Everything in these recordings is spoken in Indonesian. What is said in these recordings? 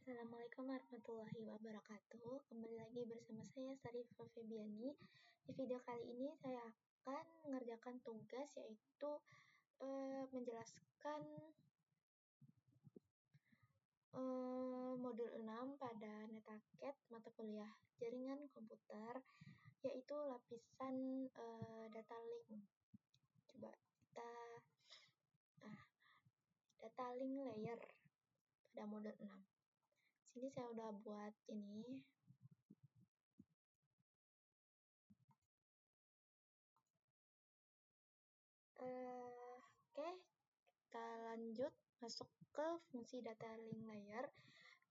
Assalamualaikum warahmatullahi wabarakatuh. Kembali lagi bersama saya Sarifah Febiani. Di video kali ini saya akan mengerjakan tugas yaitu menjelaskan modul 6 pada Netaket mata kuliah jaringan komputer, yaitu lapisan data link. Coba kita data link layer pada modul 6. Sini saya udah buat ini. Oke, kita lanjut masuk ke fungsi data link layer,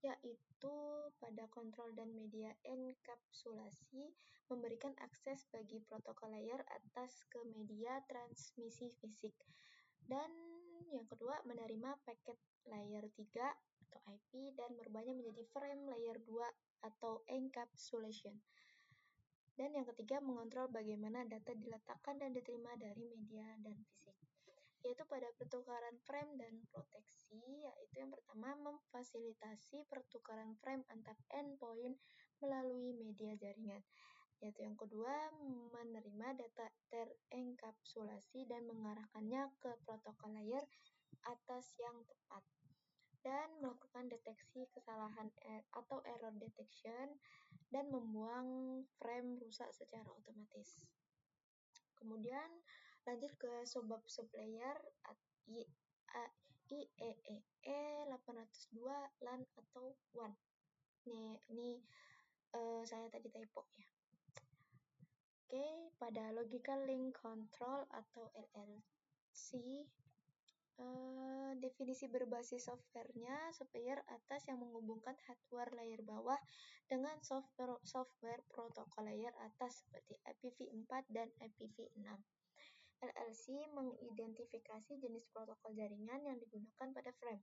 yaitu pada kontrol dan media enkapsulasi memberikan akses bagi protokol layer atas ke media transmisi fisik. Dan yang kedua, menerima paket layer 3 atau IP dan merubahnya menjadi frame layer 2 atau encapsulation. Dan yang ketiga, mengontrol bagaimana data diletakkan dan diterima dari media dan fisik, yaitu pada pertukaran frame dan proteksi, yaitu yang pertama, memfasilitasi pertukaran frame antar endpoint melalui media jaringan, yaitu yang kedua, menerima data terenkapsulasi dan mengarahkannya ke protokol layer atas yang tepat, dan melakukan deteksi kesalahan atau error detection dan membuang frame rusak secara otomatis. Kemudian lanjut ke subbab sublayer IEEE 802 LAN atau WAN. Ini saya tadi typo ya. Oke, pada logical link control atau LLC, definisi berbasis softwarenya software atas yang menghubungkan hardware layer bawah dengan software protokol layer atas seperti IPv4 dan IPv6. LLC mengidentifikasi jenis protokol jaringan yang digunakan pada frame,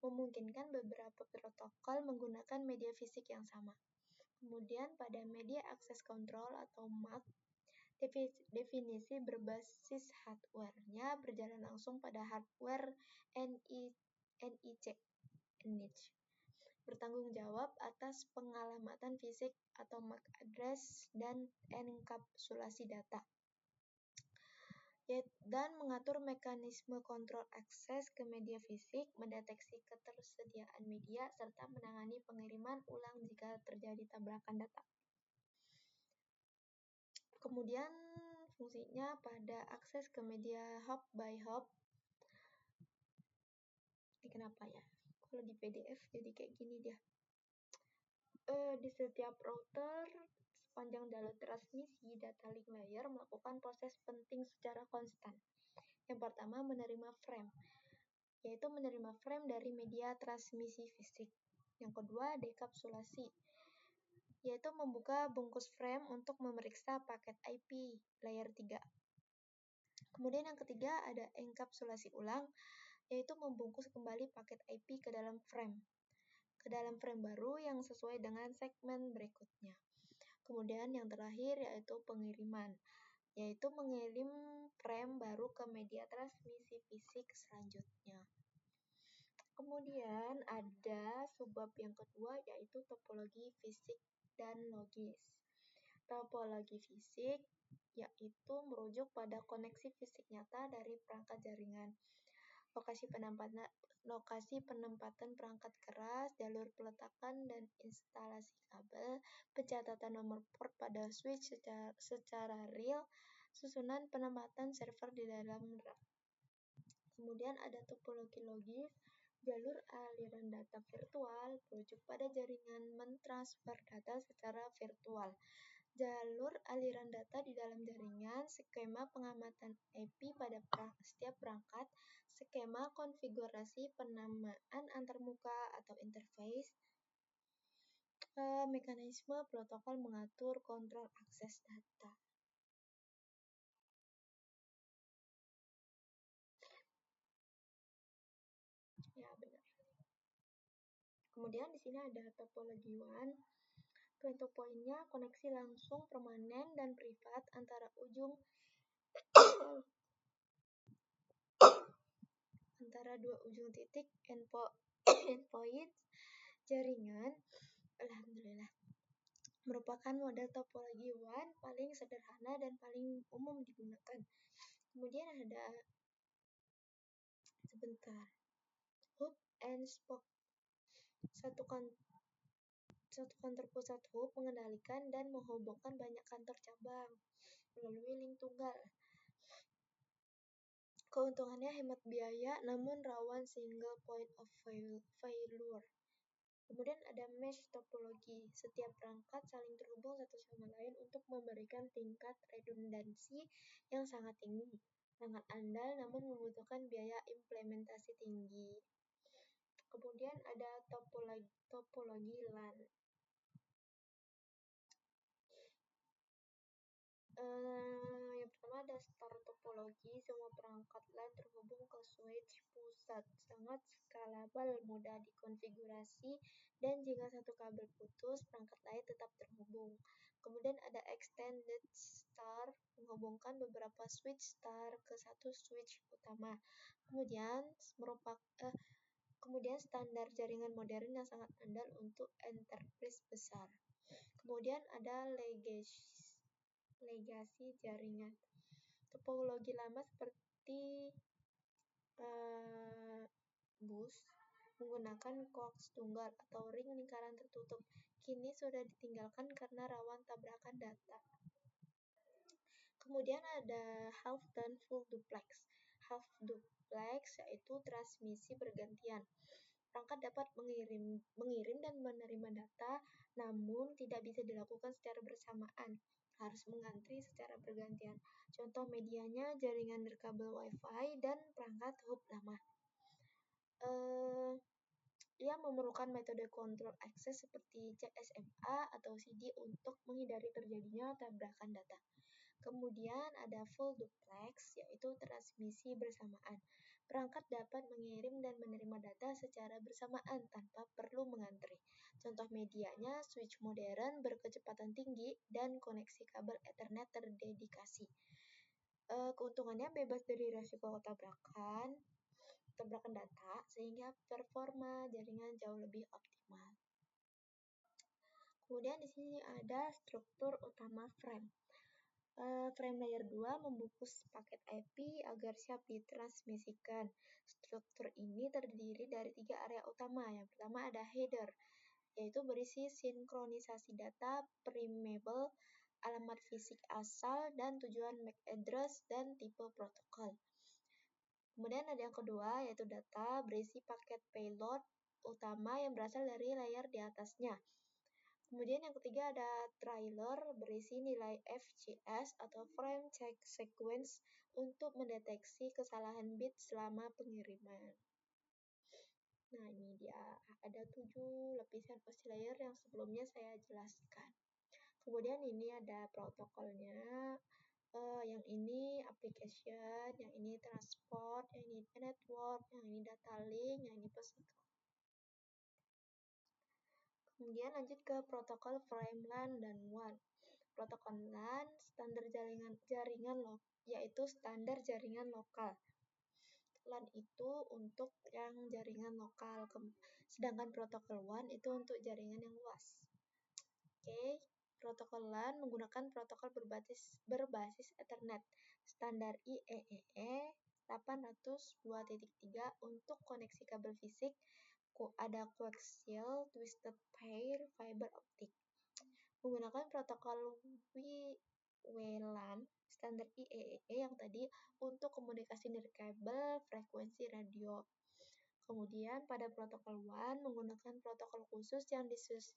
memungkinkan beberapa protokol menggunakan media fisik yang sama. Kemudian pada media access control atau MAC, definisi berbasis hardware-nya berjalan langsung pada hardware NIC, bertanggung jawab atas pengalamatan fisik atau MAC address dan enkapsulasi data, dan mengatur mekanisme kontrol akses ke media fisik, mendeteksi ketersediaan media, serta menangani pengiriman ulang jika terjadi tabrakan data. Kemudian fungsinya pada akses ke media hop by hop. Ini kenapa ya? Kalau di PDF jadi kayak gini dia. Di setiap router sepanjang jalur transmisi, data link layer melakukan proses penting secara konstan. Yang pertama, menerima frame, yaitu menerima frame dari media transmisi fisik. Yang kedua, dekapsulasi, yaitu membuka bungkus frame untuk memeriksa paket IP layer 3. Kemudian yang ketiga, ada enkapsulasi ulang, yaitu membungkus kembali paket IP ke dalam frame baru yang sesuai dengan segmen berikutnya. Kemudian yang terakhir yaitu pengiriman, yaitu mengirim frame baru ke media transmisi fisik selanjutnya. Kemudian ada subbab yang kedua yaitu topologi fisik dan logis. Topologi fisik yaitu merujuk pada koneksi fisik nyata dari perangkat jaringan, lokasi penempatan perangkat keras, jalur peletakan dan instalasi kabel, pencatatan nomor port pada switch secara real, susunan penempatan server di dalam RAM. Kemudian ada topologi logis, jalur aliran data virtual, merujuk pada jaringan mentransfer data secara virtual, jalur aliran data di dalam jaringan, skema pengamatan IP pada setiap perangkat, skema konfigurasi penamaan antarmuka atau interface, mekanisme protokol mengatur kontrol akses data. Ya, benar. Kemudian di sini ada topologi WAN. Untuk poinnya, koneksi langsung, permanen, dan privat antara dua ujung titik endpoint jaringan, alhamdulillah, merupakan model topologi WAN paling sederhana dan paling umum digunakan. Kemudian ada hub and spoke. Satu kantor pusat hub mengendalikan dan menghubungkan banyak kantor cabang melalui link tunggal. Keuntungannya hemat biaya namun rawan single point of failure. Kemudian ada mesh topologi. Setiap perangkat saling terhubung satu sama lain untuk memberikan tingkat redundansi yang sangat tinggi. Sangat andal namun membutuhkan biaya implementasi tinggi. Kemudian ada topologi LAN. Yang pertama ada star topologi. Semua perangkat LAN terhubung ke switch pusat, sangat scalable, mudah dikonfigurasi, dan jika satu kabel putus, perangkat lain tetap terhubung. Kemudian ada extended star, menghubungkan beberapa switch star ke satu switch utama. Kemudian standar jaringan modern yang sangat andal untuk enterprise besar. Kemudian ada legasi jaringan. Topologi lama seperti bus menggunakan coax tunggal atau ring lingkaran tertutup kini sudah ditinggalkan karena rawan tabrakan data. Kemudian ada half dan full duplex. Half duplex yaitu transmisi bergantian. Perangkat dapat mengirim dan menerima data, namun tidak bisa dilakukan secara bersamaan. Harus mengantri secara bergantian. Contoh medianya jaringan nirkabel Wi-Fi dan perangkat hub lama. Ia memerlukan metode kontrol akses seperti CSMA atau CD untuk menghindari terjadinya tabrakan data. Kemudian ada full duplex, yaitu transmisi bersamaan. Perangkat dapat mengirim dan menerima data secara bersamaan tanpa perlu mengantri. Contoh medianya switch modern berkecepatan tinggi dan koneksi kabel Ethernet terdedikasi. Keuntungannya bebas dari risiko tabrakan data sehingga performa jaringan jauh lebih optimal. Kemudian di sini ada struktur utama frame. Frame layer 2 membungkus paket IP agar siap ditransmisikan. Struktur ini terdiri dari 3 area utama. Yang pertama ada header, yaitu berisi sinkronisasi data, primable, alamat fisik asal, dan tujuan MAC address dan tipe protokol. Kemudian ada yang kedua, yaitu data, berisi paket payload utama yang berasal dari layer di atasnya. Kemudian yang ketiga ada trailer, berisi nilai FCS atau frame check sequence untuk mendeteksi kesalahan bit selama pengiriman. Nah, ini dia ada 7 lapisan OSI layer yang sebelumnya saya jelaskan. Kemudian ini ada protokolnya. Yang ini application, yang ini transport, yang ini network, yang ini data link, yang ini physical. Kemudian lanjut ke protokol frame LAN dan WAN. Protokol LAN standar jaringan yaitu standar jaringan lokal. LAN itu untuk yang jaringan lokal, sedangkan protokol WAN itu untuk jaringan yang luas. Protokol LAN menggunakan protokol berbasis Ethernet standar IEEE 802.3 untuk koneksi kabel fisik. Ada coaxial, twisted pair, fiber optic. Menggunakan protokol WLAN standar IEEE yang tadi untuk komunikasi nirkabel frekuensi radio. Kemudian pada protokol WAN menggunakan protokol khusus yang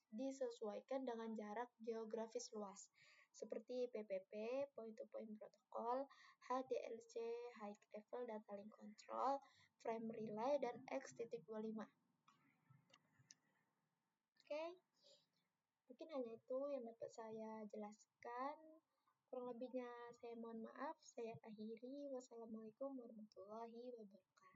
disesuaikan dengan jarak geografis luas, seperti PPP, point-to-point protocol, HDLC, High Level Data Link Control, Frame Relay, dan X.25. Mungkin hanya itu yang dapat saya jelaskan. Kurang lebihnya saya mohon maaf. Saya akhiri. Wassalamualaikum warahmatullahi wabarakatuh.